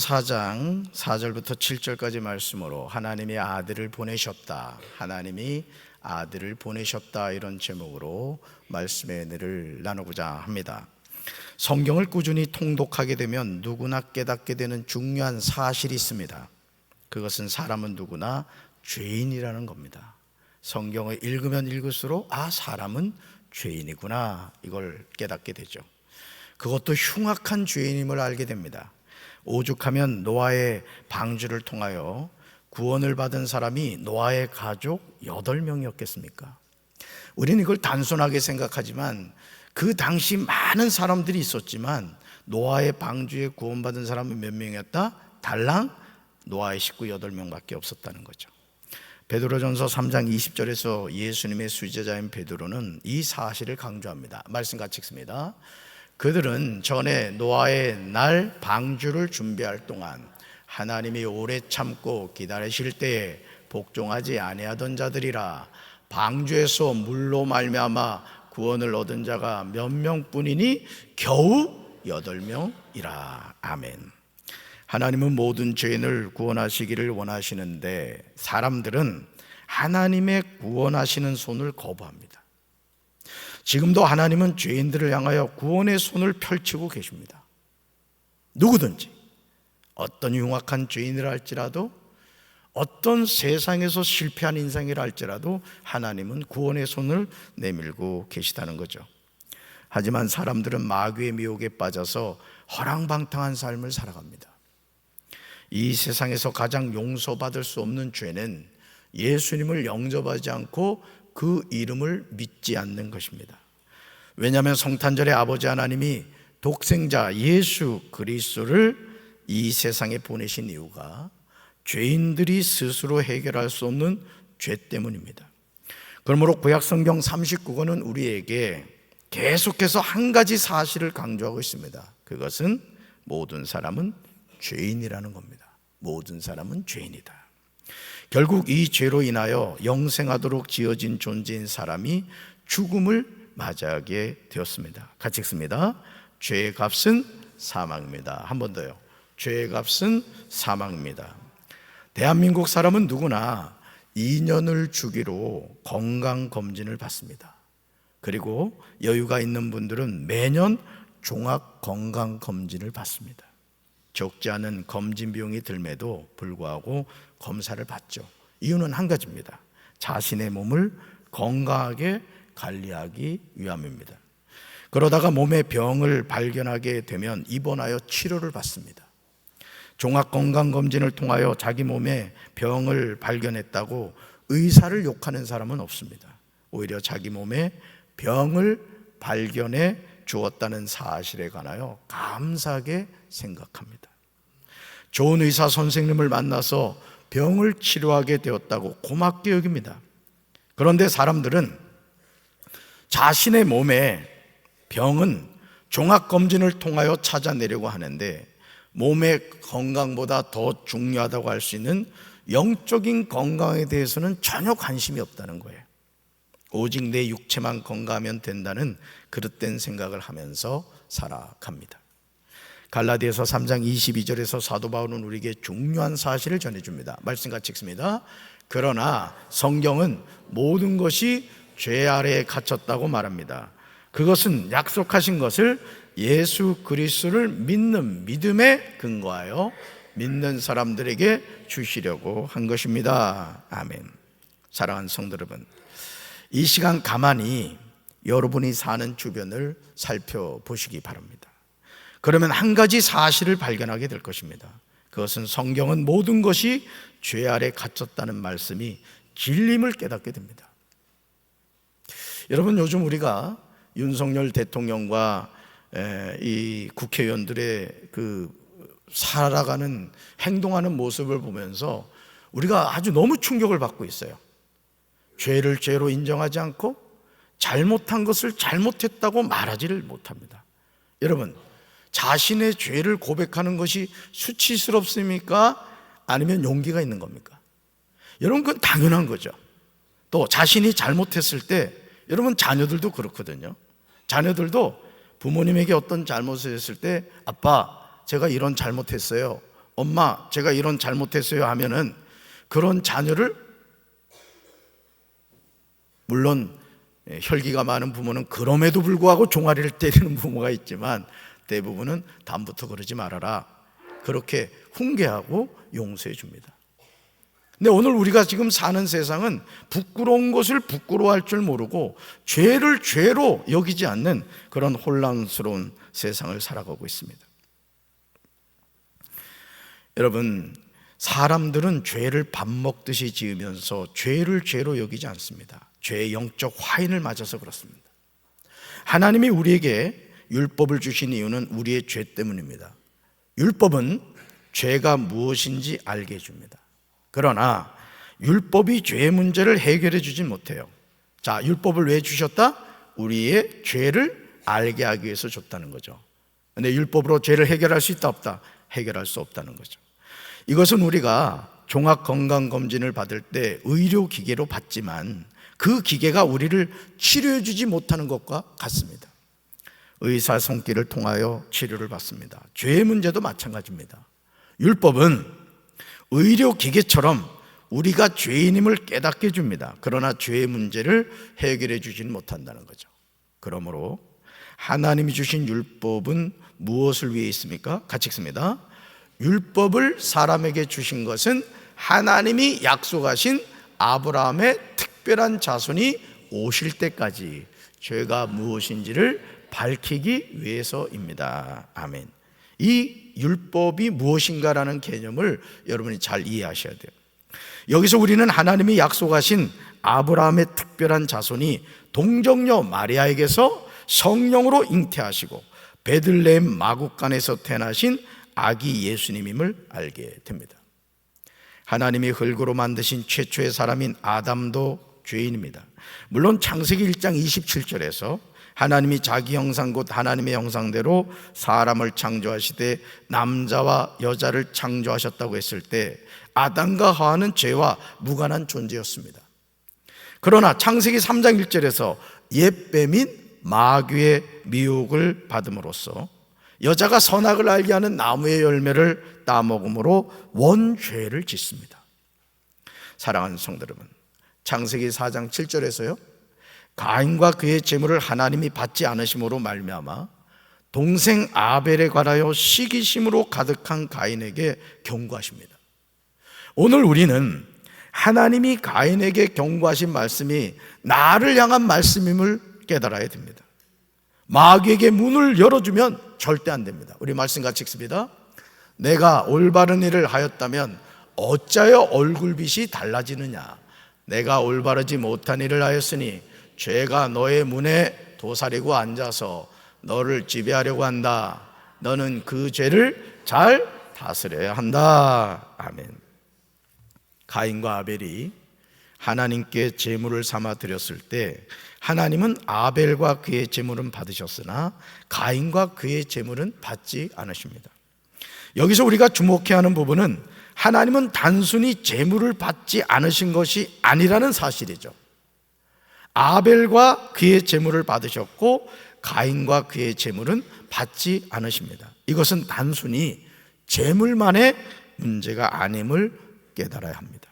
4장 4절부터 7절까지 말씀으로 하나님이 아들을 보내셨다, 하나님이 아들을 보내셨다, 이런 제목으로 말씀의 은혜를 나누고자 합니다. 성경을 꾸준히 통독하게 되면 누구나 깨닫게 되는 중요한 사실이 있습니다. 그것은 사람은 누구나 죄인이라는 겁니다. 성경을 읽으면 읽을수록 사람은 죄인이구나, 이걸 깨닫게 되죠. 그것도 흉악한 죄인임을 알게 됩니다. 오죽하면 노아의 방주를 통하여 구원을 받은 사람이 노아의 가족 8명이었겠습니까? 우리는 이걸 단순하게 생각하지만 그 당시 많은 사람들이 있었지만 노아의 방주에 구원받은 사람은 몇 명이었다? 달랑 노아의 식구 8명밖에 없었다는 거죠. 베드로전서 3장 20절에서 예수님의 수제자인 베드로는 이 사실을 강조합니다. 말씀 같이 읽습니다. 그들은 전에 노아의 날 방주를 준비할 동안 하나님이 오래 참고 기다리실 때에 복종하지 아니하던 자들이라. 방주에서 물로 말미암아 구원을 얻은 자가 몇 명뿐이니 겨우 8명이라. 아멘. 하나님은 모든 죄인을 구원하시기를 원하시는데 사람들은 하나님의 구원하시는 손을 거부합니다. 지금도 하나님은 죄인들을 향하여 구원의 손을 펼치고 계십니다. 누구든지 어떤 흉악한 죄인이라 할지라도, 어떤 세상에서 실패한 인생이라 할지라도 하나님은 구원의 손을 내밀고 계시다는 거죠. 하지만 사람들은 마귀의 미혹에 빠져서 허랑방탕한 삶을 살아갑니다. 이 세상에서 가장 용서받을 수 없는 죄는 예수님을 영접하지 않고 그 이름을 믿지 않는 것입니다. 왜냐하면 성탄절에 아버지 하나님이 독생자 예수 그리스도를 이 세상에 보내신 이유가 죄인들이 스스로 해결할 수 없는 죄 때문입니다. 그러므로 구약성경 39권은 우리에게 계속해서 한 가지 사실을 강조하고 있습니다. 그것은 모든 사람은 죄인이라는 겁니다. 모든 사람은 죄인이다. 결국 이 죄로 인하여 영생하도록 지어진 존재인 사람이 죽음을 맞이하게 되었습니다. 같이 읽습니다. 죄의 값은 사망입니다. 한 번 더요. 죄의 값은 사망입니다. 대한민국 사람은 누구나 2년을 주기로 건강검진을 받습니다. 그리고 여유가 있는 분들은 매년 종합건강검진을 받습니다. 적지 않은 검진 비용이 들매도 불구하고 검사를 받죠. 이유는 한 가지입니다. 자신의 몸을 건강하게 관리하기 위함입니다. 그러다가 몸에 병을 발견하게 되면 입원하여 치료를 받습니다. 종합건강검진을 통하여 자기 몸에 병을 발견했다고 의사를 욕하는 사람은 없습니다. 오히려 자기 몸에 병을 발견해 주었다는 사실에 관하여 감사하게 생각합니다. 좋은 의사 선생님을 만나서 병을 치료하게 되었다고 고맙게 여깁니다. 그런데 사람들은 자신의 몸의 병은 종합검진을 통하여 찾아내려고 하는데 몸의 건강보다 더 중요하다고 할 수 있는 영적인 건강에 대해서는 전혀 관심이 없다는 거예요. 오직 내 육체만 건강하면 된다는 그릇된 생각을 하면서 살아갑니다. 갈라디아서 3장 22절에서 사도 바울은 우리에게 중요한 사실을 전해줍니다. 말씀 같이 읽습니다. 그러나 성경은 모든 것이 죄 아래에 갇혔다고 말합니다. 그것은 약속하신 것을 예수 그리스도를 믿는 믿음에 근거하여 믿는 사람들에게 주시려고 한 것입니다. 아멘. 사랑하는 성도 여러분, 이 시간 가만히 여러분이 사는 주변을 살펴보시기 바랍니다. 그러면 한 가지 사실을 발견하게 될 것입니다. 그것은 성경은 모든 것이 죄 아래 갇혔다는 말씀이 진림을 깨닫게 됩니다. 여러분, 요즘 우리가 윤석열 대통령과 이 국회의원들의 그 살아가는 행동하는 모습을 보면서 우리가 아주 너무 충격을 받고 있어요. 죄를 죄로 인정하지 않고 잘못한 것을 잘못했다고 말하지를 못합니다. 여러분, 자신의 죄를 고백하는 것이 수치스럽습니까? 아니면 용기가 있는 겁니까? 여러분, 그건 당연한 거죠. 또 자신이 잘못했을 때, 여러분 자녀들도 그렇거든요. 자녀들도 부모님에게 어떤 잘못을 했을 때, 아빠 제가 이런 잘못했어요, 엄마 제가 이런 잘못했어요 하면은 그런 자녀를, 물론 혈기가 많은 부모는 그럼에도 불구하고 종아리를 때리는 부모가 있지만 대부분은 다음부터 그러지 말아라, 그렇게 훈계하고 용서해 줍니다. 근데 오늘 우리가 지금 사는 세상은 부끄러운 것을 부끄러워할 줄 모르고 죄를 죄로 여기지 않는 그런 혼란스러운 세상을 살아가고 있습니다. 여러분, 사람들은 죄를 밥 먹듯이 지으면서 죄를 죄로 여기지 않습니다. 죄의 영적 화인을 맞아서 그렇습니다. 하나님이 우리에게 율법을 주신 이유는 우리의 죄 때문입니다. 율법은 죄가 무엇인지 알게 해줍니다. 그러나 율법이 죄의 문제를 해결해 주진 못해요. 자, 율법을 왜 주셨다? 우리의 죄를 알게 하기 위해서 줬다는 거죠. 근데 율법으로 죄를 해결할 수 있다 없다? 해결할 수 없다는 거죠. 이것은 우리가 종합건강검진을 받을 때 의료기계로 받지만 그 기계가 우리를 치료해 주지 못하는 것과 같습니다. 의사 손길을 통하여 치료를 받습니다. 죄의 문제도 마찬가지입니다. 율법은 의료기계처럼 우리가 죄인임을 깨닫게 해줍니다. 그러나 죄의 문제를 해결해 주지는 못한다는 거죠. 그러므로 하나님이 주신 율법은 무엇을 위해 있습니까? 같이 읽습니다. 율법을 사람에게 주신 것은 하나님이 약속하신 아브라함의 특별한 자손이 오실 때까지 죄가 무엇인지를 밝히기 위해서입니다. 아멘. 이 율법이 무엇인가라는 개념을 여러분이 잘 이해하셔야 돼요. 여기서 우리는 하나님이 약속하신 아브라함의 특별한 자손이 동정녀 마리아에게서 성령으로 잉태하시고 베들레헴 마구간에서 태어나신 아기 예수님임을 알게 됩니다. 하나님이 흙으로 만드신 최초의 사람인 아담도 죄인입니다. 물론 창세기 1장 27절에서 하나님이 자기 형상 곧 하나님의 형상대로 사람을 창조하시되 남자와 여자를 창조하셨다고 했을 때 아담과 하와는 죄와 무관한 존재였습니다. 그러나 창세기 3장 1절에서 옛뱀인 마귀의 미혹을 받음으로써 여자가 선악을 알게 하는 나무의 열매를 따먹음으로 원죄를 짓습니다. 사랑하는 성도 여러분, 창세기 4장 7절에서요 가인과 그의 재물을 하나님이 받지 않으심으로 말미암아 동생 아벨에 관하여 시기심으로 가득한 가인에게 경고하십니다. 오늘 우리는 하나님이 가인에게 경고하신 말씀이 나를 향한 말씀임을 깨달아야 됩니다. 마귀에게 문을 열어주면 절대 안 됩니다. 우리 말씀 같이 읽습니다. 내가 올바른 일을 하였다면 어찌하여 얼굴빛이 달라지느냐? 내가 올바르지 못한 일을 하였으니 죄가 너의 문에 도사리고 앉아서 너를 지배하려고 한다. 너는 그 죄를 잘 다스려야 한다. 아멘. 가인과 아벨이 하나님께 제물을 삼아 드렸을 때 하나님은 아벨과 그의 제물은 받으셨으나 가인과 그의 제물은 받지 않으십니다. 여기서 우리가 주목해야 하는 부분은 하나님은 단순히 제물을 받지 않으신 것이 아니라는 사실이죠. 아벨과 그의 제물을 받으셨고 가인과 그의 제물은 받지 않으십니다. 이것은 단순히 제물만의 문제가 아님을 깨달아야 합니다.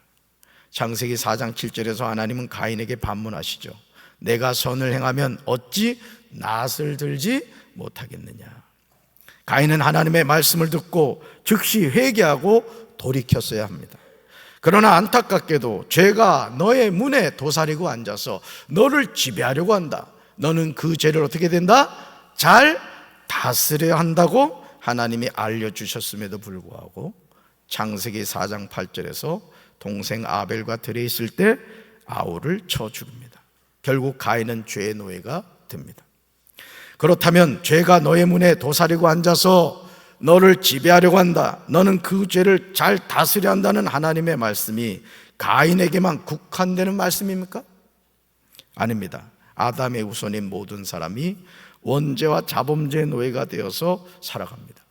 창세기 4장 7절에서 하나님은 가인에게 반문하시죠. 내가 선을 행하면 어찌 낫을 들지 못하겠느냐. 가인은 하나님의 말씀을 듣고 즉시 회개하고 돌이켰어야 합니다. 그러나 안타깝게도 죄가 너의 문에 도사리고 앉아서 너를 지배하려고 한다. 너는 그 죄를 어떻게 된다? 잘 다스려야 한다고 하나님이 알려주셨음에도 불구하고 창세기 4장 8절에서 동생 아벨과 들에 있을 때 아우를 쳐 죽입니다. 결국 가인은 죄의 노예가 됩니다. 그렇다면 죄가 너의 문에 도사리고 앉아서 너를 지배하려고 한다. 너는 그 죄를 잘 다스려야 한다는 하나님의 말씀이 가인에게만 국한되는 말씀입니까? 아닙니다. 아담의 후손인 모든 사람이 원죄와 자범죄의 노예가 되어서 살아갑니다.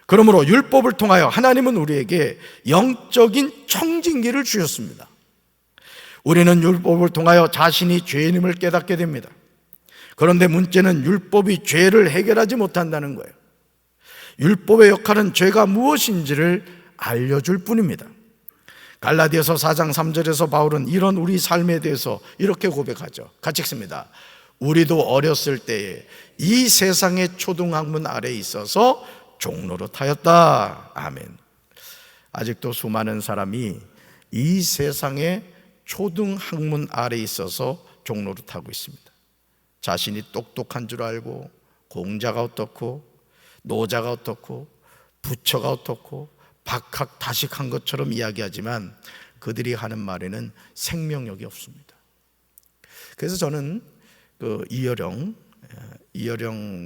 그러므로 율법을 통하여 하나님은 우리에게 영적인 청진기를 주셨습니다. 우리는 율법을 통하여 자신이 죄인임을 깨닫게 됩니다. 그런데 문제는 율법이 죄를 해결하지 못한다는 거예요. 율법의 역할은 죄가 무엇인지를 알려줄 뿐입니다. 갈라디아서 4장 3절에서 바울은 이런 우리 삶에 대해서 이렇게 고백하죠. 같이 읽습니다. 우리도 어렸을 때에 이 세상의 초등학문 아래에 있어서 종노릇하였다. 아멘. 아직도 수많은 사람이 이 세상의 초등학문 아래에 있어서 종노릇하고 있습니다. 자신이 똑똑한 줄 알고 공자가 어떻고 노자가 어떻고 부처가 어떻고 박학다식한 것처럼 이야기하지만 그들이 하는 말에는 생명력이 없습니다. 그래서 저는 이여령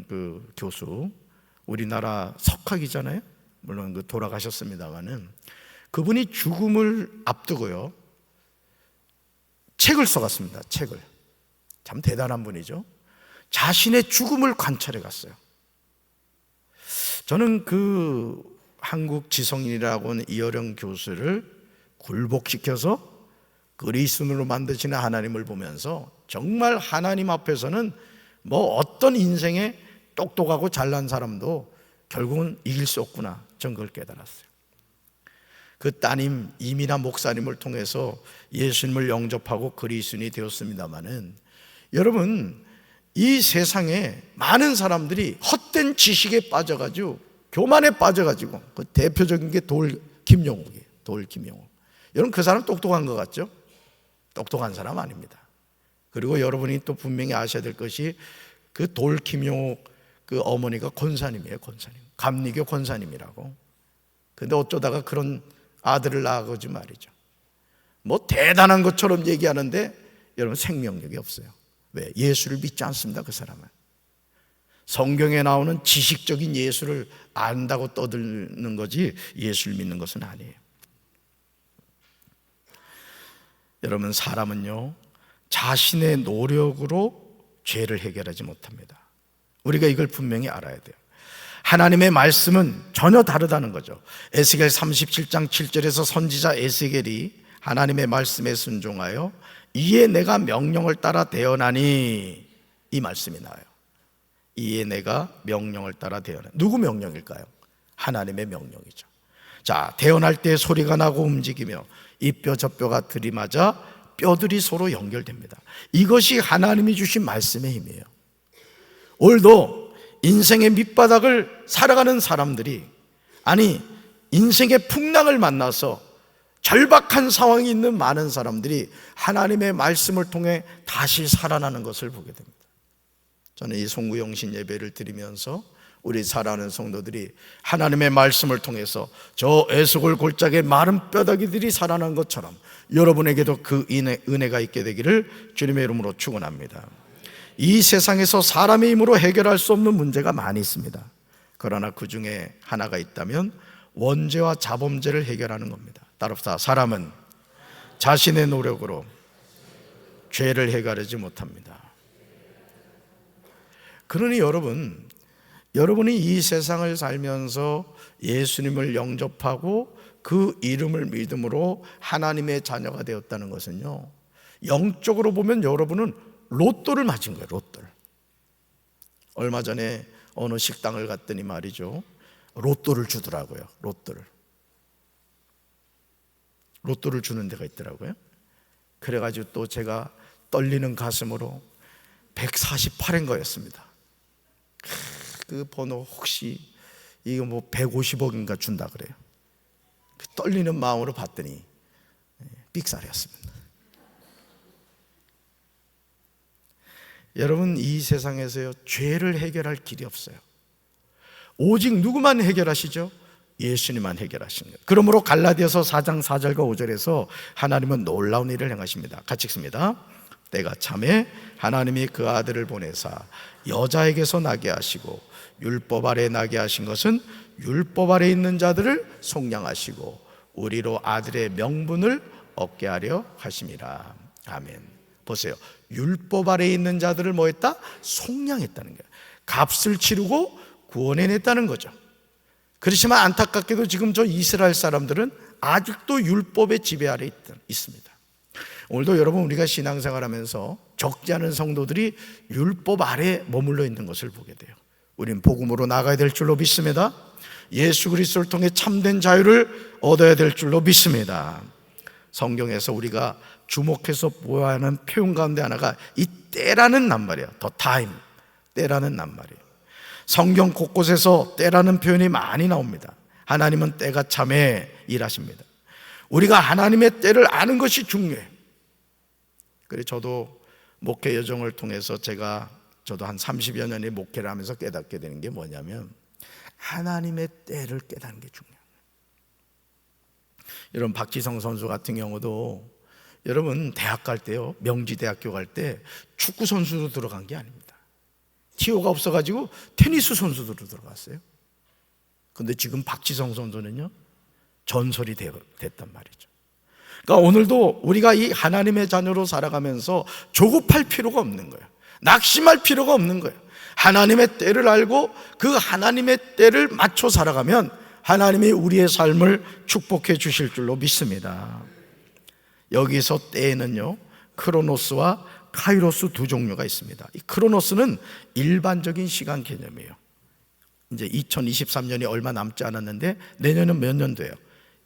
그 교수, 우리나라 석학이잖아요. 물론 돌아가셨습니다만은 그분이 죽음을 앞두고요 책을 써갔습니다. 책을. 참 대단한 분이죠. 자신의 죽음을 관찰해 갔어요. 저는 그 한국 지성인이라고 하는 이여령 교수를 굴복시켜서 그리스도로 만드시는 하나님을 보면서 정말 하나님 앞에서는 뭐 어떤 인생에 똑똑하고 잘난 사람도 결국은 이길 수 없구나, 전 그걸 깨달았어요. 그 따님 이민아 목사님을 통해서 예수님을 영접하고 그리스도인이 되었습니다마는, 여러분 이 세상에 많은 사람들이 헛된 지식에 빠져가지고 교만에 빠져가지고, 그 대표적인 게 김용옥이에요. 김용옥. 여러분 그 사람 똑똑한 것 같죠? 똑똑한 사람 아닙니다. 그리고 여러분이 또 분명히 아셔야 될 것이 그 김용옥 그 어머니가 권사님이에요. 권사님, 감리교 권사님이라고. 근데 어쩌다가 그런 아들을 낳아가지 말이죠. 뭐 대단한 것처럼 얘기하는데 여러분 생명력이 없어요. 왜? 예수를 믿지 않습니다. 그 사람은 성경에 나오는 지식적인 예수를 안다고 떠드는 거지 예수를 믿는 것은 아니에요. 여러분 사람은요 자신의 노력으로 죄를 해결하지 못합니다. 우리가 이걸 분명히 알아야 돼요. 하나님의 말씀은 전혀 다르다는 거죠. 에스겔 37장 7절에서 선지자 에스겔이 하나님의 말씀에 순종하여 이에 내가 명령을 따라 대언하니, 이 말씀이 나와요. 이에 내가 명령을 따라 대언하니. 누구 명령일까요? 하나님의 명령이죠. 자, 대언할 때 소리가 나고 움직이며 이 뼈 저 뼈가 들이맞아 뼈들이 서로 연결됩니다. 이것이 하나님이 주신 말씀의 힘이에요. 오늘도 인생의 밑바닥을 살아가는 사람들이, 아니 인생의 풍랑을 만나서 절박한 상황이 있는 많은 사람들이 하나님의 말씀을 통해 다시 살아나는 것을 보게 됩니다. 저는 이 송구영신 예배를 드리면서 우리 살아가는 성도들이 하나님의 말씀을 통해서 저 에스골 골짜기의 마른 뼈다귀들이 살아난 것처럼 여러분에게도 그 은혜가 있게 되기를 주님의 이름으로 축원합니다. 이 세상에서 사람의 힘으로 해결할 수 없는 문제가 많이 있습니다. 그러나 그 중에 하나가 있다면 원죄와 자범죄를 해결하는 겁니다. 따라서 사람은 자신의 노력으로 죄를 해결하지 못합니다. 그러니 여러분이 이 세상을 살면서 예수님을 영접하고 그 이름을 믿음으로 하나님의 자녀가 되었다는 것은요, 영적으로 보면 여러분은 로또를 맞은 거예요. 로또를. 얼마 전에 어느 식당을 갔더니 말이죠, 로또를 주더라고요. 로또를 주는 데가 있더라고요. 그래가지고 또 제가 떨리는 가슴으로 148인 거였습니다. 그 번호 혹시 이거 뭐 150억인가 준다 그래요. 그 떨리는 마음으로 봤더니 삑살이었습니다. 여러분 이 세상에서요 죄를 해결할 길이 없어요. 오직 누구만 해결하시죠? 예수님만 해결하시는 거예요. 그러므로 갈라디아서 4장 4절과 5절에서 하나님은 놀라운 일을 행하십니다. 같이 읽습니다. 때가 참에 하나님이 그 아들을 보내사 여자에게서 나게 하시고 율법 아래 나게 하신 것은 율법 아래 있는 자들을 속량하시고 우리로 아들의 명분을 얻게 하려 하심이라. 아멘. 보세요. 율법 아래 있는 자들을 뭐 했다? 속량했다는 거예요. 값을 치르고 구원해냈다는 거죠. 그렇지만 안타깝게도 지금 저 이스라엘 사람들은 아직도 율법의 지배 아래 있습니다. 오늘도 여러분 우리가 신앙생활하면서 적지 않은 성도들이 율법 아래 머물러 있는 것을 보게 돼요. 우린 복음으로 나가야 될 줄로 믿습니다. 예수 그리스도를 통해 참된 자유를 얻어야 될 줄로 믿습니다. 성경에서 우리가 주목해서 보아야 하는 표현 가운데 하나가 이 때라는 낱말이에요. The time, 때라는 낱말이에요. 성경 곳곳에서 때라는 표현이 많이 나옵니다. 하나님은 때가 참에 일하십니다. 우리가 하나님의 때를 아는 것이 중요해요. 그래서 저도 목회 여정을 통해서 저도 한 30여 년의 목회를 하면서 깨닫게 되는 게 뭐냐면 하나님의 때를 깨닫는 게 중요해요. 여러분, 박지성 선수 같은 경우도 여러분 대학 갈 때요, 명지대학교 갈 때 축구 선수로 들어간 게 아닙니다. 티오가 없어가지고 테니스 선수로 들어갔어요. 근데 지금 박지성 선수는요 전설이 됐단 말이죠. 그러니까 오늘도 우리가 이 하나님의 자녀로 살아가면서 조급할 필요가 없는 거예요. 낙심할 필요가 없는 거예요. 하나님의 때를 알고 그 하나님의 때를 맞춰 살아가면 하나님이 우리의 삶을 축복해 주실 줄로 믿습니다. 여기서 때에는요 크로노스와 카이로스 두 종류가 있습니다. 이 크로노스는 일반적인 시간 개념이에요. 이제 2023년이 얼마 남지 않았는데 내년은 몇 년 돼요?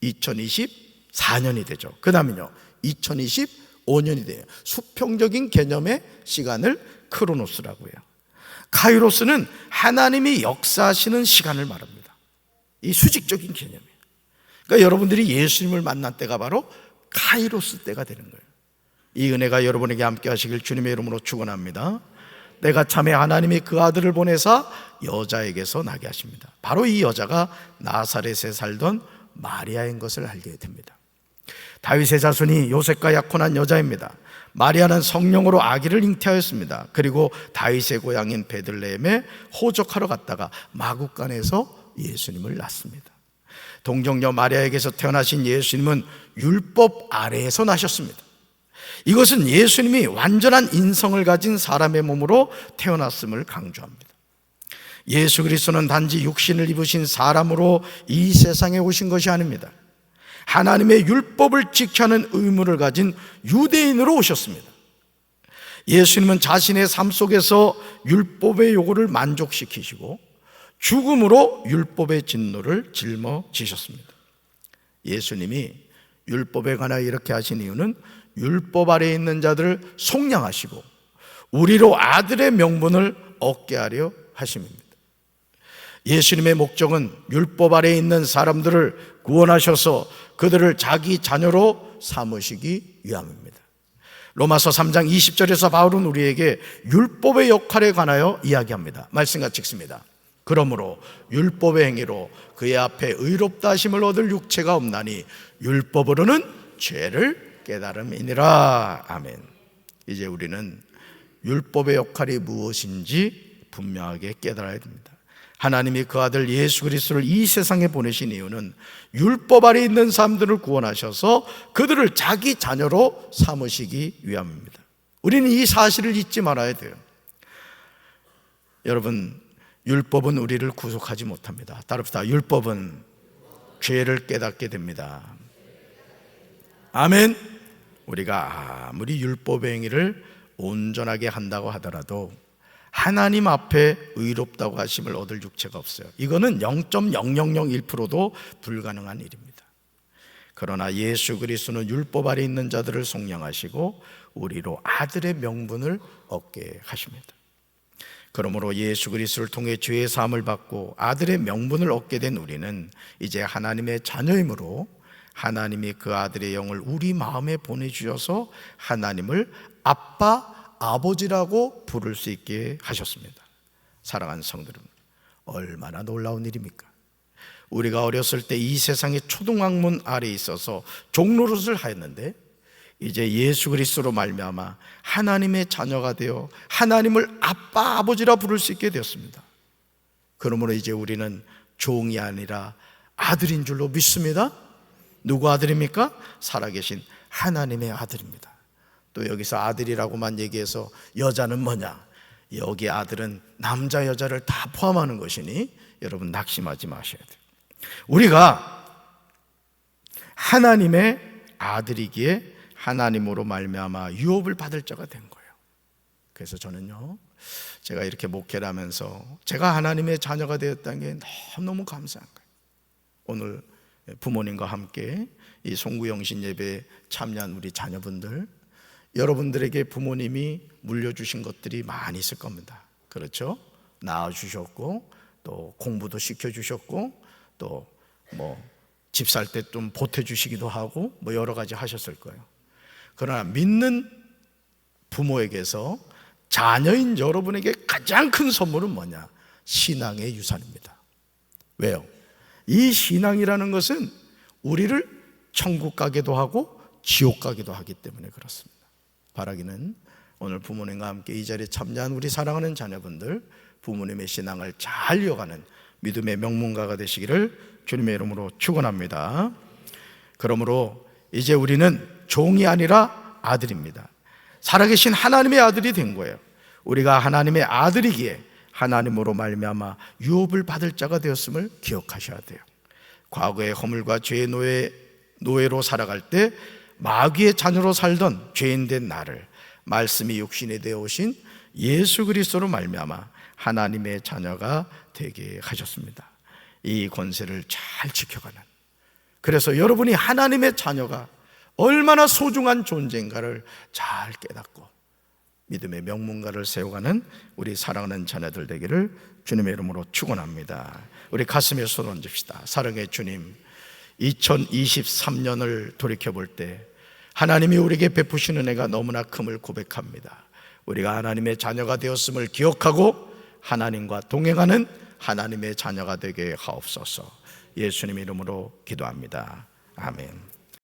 2024년이 되죠. 그 다음에요 2025년이 돼요. 수평적인 개념의 시간을 크로노스라고 해요. 카이로스는 하나님이 역사하시는 시간을 말합니다. 이 수직적인 개념이에요. 그러니까 여러분들이 예수님을 만난 때가 바로 카이로스 때가 되는 거예요. 이 은혜가 여러분에게 함께 하시길 주님의 이름으로 축원합니다. 때가 참에 하나님이 그 아들을 보내사 여자에게서 나게 하십니다. 바로 이 여자가 나사렛에 살던 마리아인 것을 알게 됩니다. 다윗의 자손이 요셉과 약혼한 여자입니다. 마리아는 성령으로 아기를 잉태하였습니다. 그리고 다윗의 고향인 베들레헴에 호적하러 갔다가 마구간에서 예수님을 낳습니다. 동정녀 마리아에게서 태어나신 예수님은 율법 아래에서 나셨습니다. 이것은 예수님이 완전한 인성을 가진 사람의 몸으로 태어났음을 강조합니다. 예수 그리스도는 단지 육신을 입으신 사람으로 이 세상에 오신 것이 아닙니다. 하나님의 율법을 지켜야 하는 의무를 가진 유대인으로 오셨습니다. 예수님은 자신의 삶 속에서 율법의 요구를 만족시키시고 죽음으로 율법의 진노를 짊어지셨습니다. 예수님이 율법에 관하여 이렇게 하신 이유는 율법 아래에 있는 자들을 속량하시고 우리로 아들의 명분을 얻게 하려 하심입니다. 예수님의 목적은 율법 아래에 있는 사람들을 구원하셔서 그들을 자기 자녀로 삼으시기 위함입니다. 로마서 3장 20절에서 바울은 우리에게 율법의 역할에 관하여 이야기합니다. 말씀 같이 읽습니다. 그러므로 율법의 행위로 그의 앞에 의롭다 하심을 얻을 육체가 없나니 율법으로는 죄를 깨달음이니라. 아멘. 이제 우리는 율법의 역할이 무엇인지 분명하게 깨달아야 됩니다. 하나님이 그 아들 예수 그리스도를 이 세상에 보내신 이유는 율법 아래 있는 사람들을 구원하셔서 그들을 자기 자녀로 삼으시기 위함입니다. 우리는 이 사실을 잊지 말아야 돼요. 여러분, 율법은 우리를 구속하지 못합니다. 따릅시다. 율법은 죄를 깨닫게 됩니다. 아멘. 우리가 아무리 율법의 행위를 온전하게 한다고 하더라도 하나님 앞에 의롭다고 하심을 얻을 육체가 없어요. 이거는 0.0001%도 불가능한 일입니다. 그러나 예수 그리스도는 율법 아래 있는 자들을 속량하시고 우리로 아들의 명분을 얻게 하십니다. 그러므로 예수 그리스도를 통해 죄의 사함을 받고 아들의 명분을 얻게 된 우리는 이제 하나님의 자녀이므로 하나님이 그 아들의 영을 우리 마음에 보내주셔서 하나님을 아빠, 아버지라고 부를 수 있게 하셨습니다. 사랑하는 성도들, 얼마나 놀라운 일입니까? 우리가 어렸을 때 이 세상의 초등학문 아래에 있어서 종노릇을 하였는데 이제 예수 그리스도로 말미암아 하나님의 자녀가 되어 하나님을 아빠, 아버지라 부를 수 있게 되었습니다. 그러므로 이제 우리는 종이 아니라 아들인 줄로 믿습니다. 누구 아들입니까? 살아계신 하나님의 아들입니다. 또 여기서 아들이라고만 얘기해서 여자는 뭐냐? 여기 아들은 남자 여자를 다 포함하는 것이니 여러분 낙심하지 마셔야 돼요. 우리가 하나님의 아들이기에 하나님으로 말미암아 유업을 받을 자가 된 거예요. 그래서 저는요 제가 이렇게 목회를 하면서 제가 하나님의 자녀가 되었다는 게 너무너무 감사한 거예요. 오늘 부모님과 함께 이 송구영신 예배에 참여한 우리 자녀분들, 여러분들에게 부모님이 물려주신 것들이 많이 있을 겁니다. 그렇죠? 낳아주셨고 또 공부도 시켜주셨고 또 집 살 때 좀 보태주시기도 하고 여러 가지 하셨을 거예요. 그러나 믿는 부모에게서 자녀인 여러분에게 가장 큰 선물은 뭐냐? 신앙의 유산입니다. 왜요? 이 신앙이라는 것은 우리를 천국 가게도 하고 지옥 가게도 하기 때문에 그렇습니다. 바라기는 오늘 부모님과 함께 이 자리에 참여한 우리 사랑하는 자녀분들, 부모님의 신앙을 잘 이어가는 믿음의 명문가가 되시기를 주님의 이름으로 축원합니다. 그러므로 이제 우리는 종이 아니라 아들입니다. 살아계신 하나님의 아들이 된 거예요. 우리가 하나님의 아들이기에 하나님으로 말미암아 유업을 받을 자가 되었음을 기억하셔야 돼요. 과거의 허물과 죄의 노예로 살아갈 때 마귀의 자녀로 살던 죄인된 나를 말씀이 육신이 되어 오신 예수 그리스도로 말미암아 하나님의 자녀가 되게 하셨습니다. 이 권세를 잘 지켜가는, 그래서 여러분이 하나님의 자녀가 얼마나 소중한 존재인가를 잘 깨닫고 믿음의 명문가를 세워가는 우리 사랑하는 자녀들 되기를 주님의 이름으로 축원합니다. 우리 가슴에 손 얹읍시다. 사랑의 주님, 2023년을 돌이켜볼 때 하나님이 우리에게 베푸시는 은혜가 너무나 큼을 고백합니다. 우리가 하나님의 자녀가 되었음을 기억하고 하나님과 동행하는 하나님의 자녀가 되게 하옵소서. 예수님 이름으로 기도합니다. 아멘.